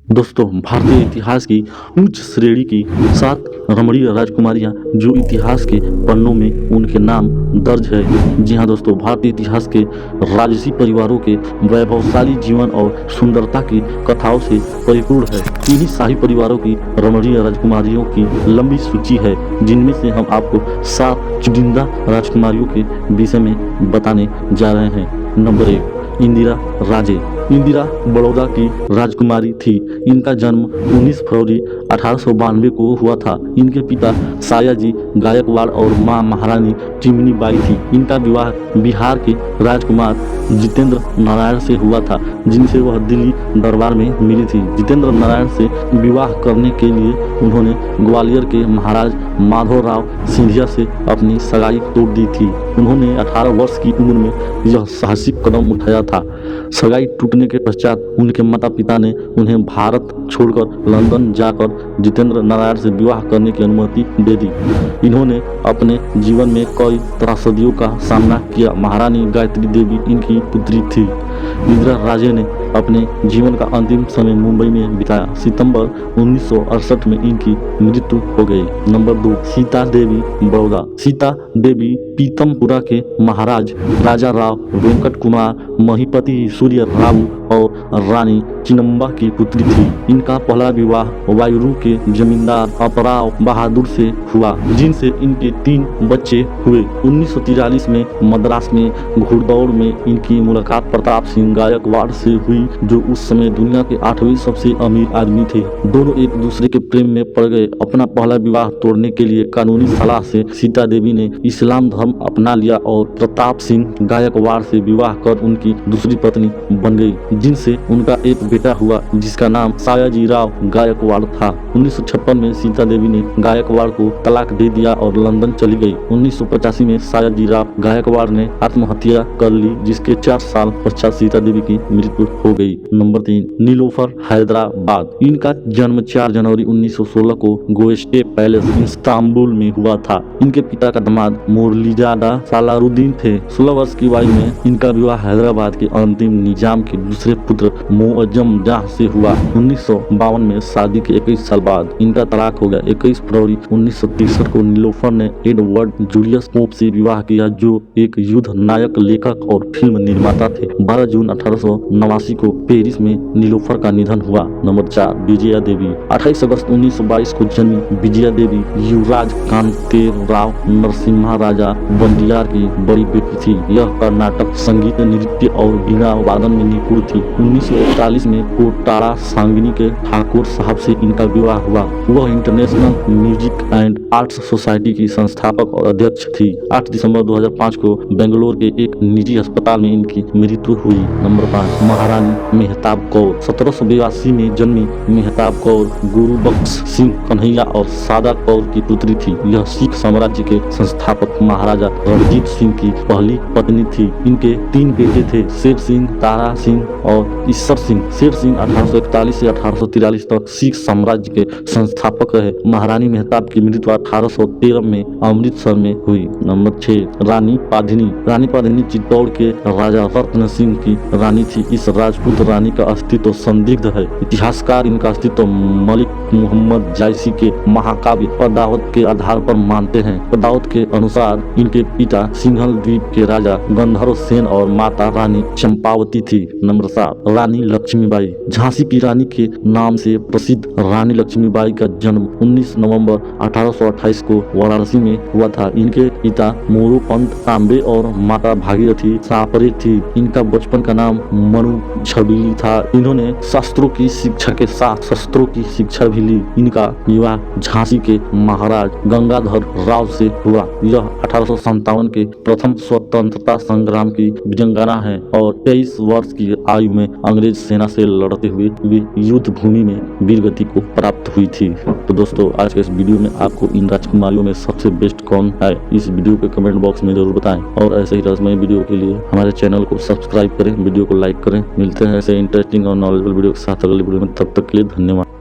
दोस्तों, भारतीय इतिहास की उच्च श्रेणी की 7 रमणीय राजकुमारियां जो इतिहास के पन्नों में उनके नाम दर्ज है। जी हाँ दोस्तों, भारतीय इतिहास के राजसी परिवारों के वैभवशाली जीवन और सुंदरता की कथाओं से परिपूर्ण है। इन्हीं शाही परिवारों की रमणीय राजकुमारियों की लंबी सूची है, जिनमें से हम आपको 7 चुनिंदा राजकुमारियों के विषय में बताने जा रहे हैं। नंबर 1, इंदिरा राजे। इंदिरा बड़ौदा की राजकुमारी थी। इनका जन्म 19 फरवरी 1892 को हुआ था। इनके पिता सायाजी गायकवाड़ और मां महारानी चिमनी बाई थी। इनका विवाह बिहार के राजकुमार जितेंद्र नारायण से हुआ था, जिनसे वह दिल्ली दरबार में मिली थी। जितेंद्र नारायण से विवाह करने के लिए उन्होंने ग्वालियर के महाराज माधवराव सिंधिया से अपनी सगाई तोड़ दी थी। उन्होंने 18 वर्ष की उम्र में यह साहसिक कदम उठाया था। सगाई टूटने के पश्चात उनके माता पिता ने उन्हें भारत छोड़कर लंदन जाकर जितेंद्र नारायण से विवाह करने की अनुमति दे दी। इन्होंने अपने जीवन में कई त्रासदियों का सामना किया। महारानी गायत्री देवी इनकी पुत्री थी। इंदिरा राजे ने अपने जीवन का अंतिम समय मुंबई में बिताया। सितंबर 1968 में इनकी मृत्यु हो गई। नंबर 2, सीता देवी बड़ौदा। सीता देवी पीतमपुरा के महाराज राजा राव वेंकट कुमार महिपति सूर्य राव और रानी चिन्नम्बा की पुत्री थी। इनका पहला विवाह वायुरू के जमींदार अपराव बहादुर से हुआ, जिनसे इनके 3 बच्चे हुए। 1943 में मद्रास में घुड़दौड़ में इनकी मुलाकात प्रताप सिंह गायकवाड़ से हुई, जो उस समय दुनिया के 8वें सबसे अमीर आदमी थे। दोनों एक दूसरे के प्रेम में पड़ गए। अपना पहला विवाह तोड़ने के लिए कानूनी सलाह से सीता देवी ने इस्लाम धर्म अपना लिया और प्रताप सिंह गायकवाड़ से विवाह कर उनकी दूसरी पत्नी बन गई, जिनसे उनका एक बेटा हुआ, जिसका नाम सायाजीराव गायकवाड़ था। 1956 में सीता देवी ने गायकवाड़ को तलाक दे दिया और लंदन चली गई। 1985 में सायाजीराव गायकवाड़ ने आत्महत्या कर ली, जिसके 4 साल पश्चात सीता देवी की मृत्यु हो गई। नंबर 3, नीलोफर हैदराबाद। इनका जन्म 4 जनवरी 1916 को गोएस्टे पैलेस इस्तांबुल में हुआ था। इनके पिता का दामाद मुरलीजादा सालारुद्दीन थे। 16 वर्ष की वयु में इनका विवाह हैदराबाद के अंतिम निजाम के दूसरे पुत्र मोअज्जम जाह से हुआ। 1952 में शादी के 21 साल बाद इनका तलाक हो गया। 21 फरवरी 1963 को नीलोफर ने एडवर्ड जूलियस पोप से विवाह किया, जो एक युद्ध नायक, लेखक और फिल्म निर्माता थे। 12 जून 1889 को पेरिस में नीलोफर का निधन हुआ। नंबर 4, विजया देवी। 28 अगस्त 1922 को जन्मी विजया देवी युवराज कांतेराव नरसिम्हा राजा बंडियार की बड़ी बेटी थी। यह कर्नाटक संगीत, नृत्य और वीणा वादन में निपुण थी। 1941 में कोटाड़ा सांगनी के ठाकुर साहब से इनका विवाह हुआ। वह international music and arts society की संस्थापक और अध्यक्ष थी। 8 दिसंबर 2005 को बेंगलोर के एक निजी अस्पताल में इनकी मृत्यु हुई। नंबर 5, महारानी मेहताब कौर। 1782 में जन्मी मेहताब कौर गुरु बख्श सिंह कन्हैया और सादा कौर की पुत्री थी। यह सिख साम्राज्य के संस्थापक महाराजा रणजीत सिंह की पहली पत्नी थी। इनके 3 बेटे थे, शेर सिंह, तारा सिंह और ईश्वर सिंह। शेर सिंह 1841 से 1843 तक सिख साम्राज्य के संस्थापक रहे। महारानी मेहताब की मृत्यु 1813 में अमृतसर में हुई। नंबर 6, रानी पाधिनी। रानी पाधिनी चित्तौड़ के राजा रत्न सिंह की रानी थी। इस राजपूत रानी का अस्तित्व संदिग्ध है। इतिहासकार इनका अस्तित्व मलिक मोहम्मद जायसी के महाकाव्य पद्मावत के आधार पर मानते हैं। पद्मावत के अनुसार इनके पिता सिंहल द्वीप के राजा गंधर्व सेन और माता रानी चंपावती थी। नंबर 7, रानी लक्ष्मीबाई। झांसी की रानी के नाम से प्रसिद्ध रानी लक्ष्मीबाई का जन्म 19 नवंबर 1828 को वाराणसी में हुआ था। इनके पिता मोरोपंत तांबे और माता भागीरथी सापरे थी। इनका बचपन का नाम मनु छबीली था। इन्होंने शास्त्रों की शिक्षा के साथ शस्त्रों की शिक्षा भी ली। इनका विवाह झांसी के महाराज गंगाधर राव से हुआ। यह 1857 के प्रथम स्वतंत्रता संग्राम की वीरांगना है और 23 वर्ष की आयु में अंग्रेज सेना से लड़ते हुए वे युद्ध भूमि में वीरगति को प्राप्त हुई थी। तो दोस्तों, आज के इस वीडियो में आपको इन राजकुमारियों में सबसे बेस्ट कौन है, इस वीडियो के कमेंट बॉक्स में जरूर बताएं। और ऐसे ही रसमय वीडियो के लिए हमारे चैनल को सब्सक्राइब करें, वीडियो को लाइक करें। मिलते हैं ऐसे इंटरेस्टिंग और नॉलेजेबल वीडियो के साथ अगले वीडियो में। तब तक के लिए धन्यवाद।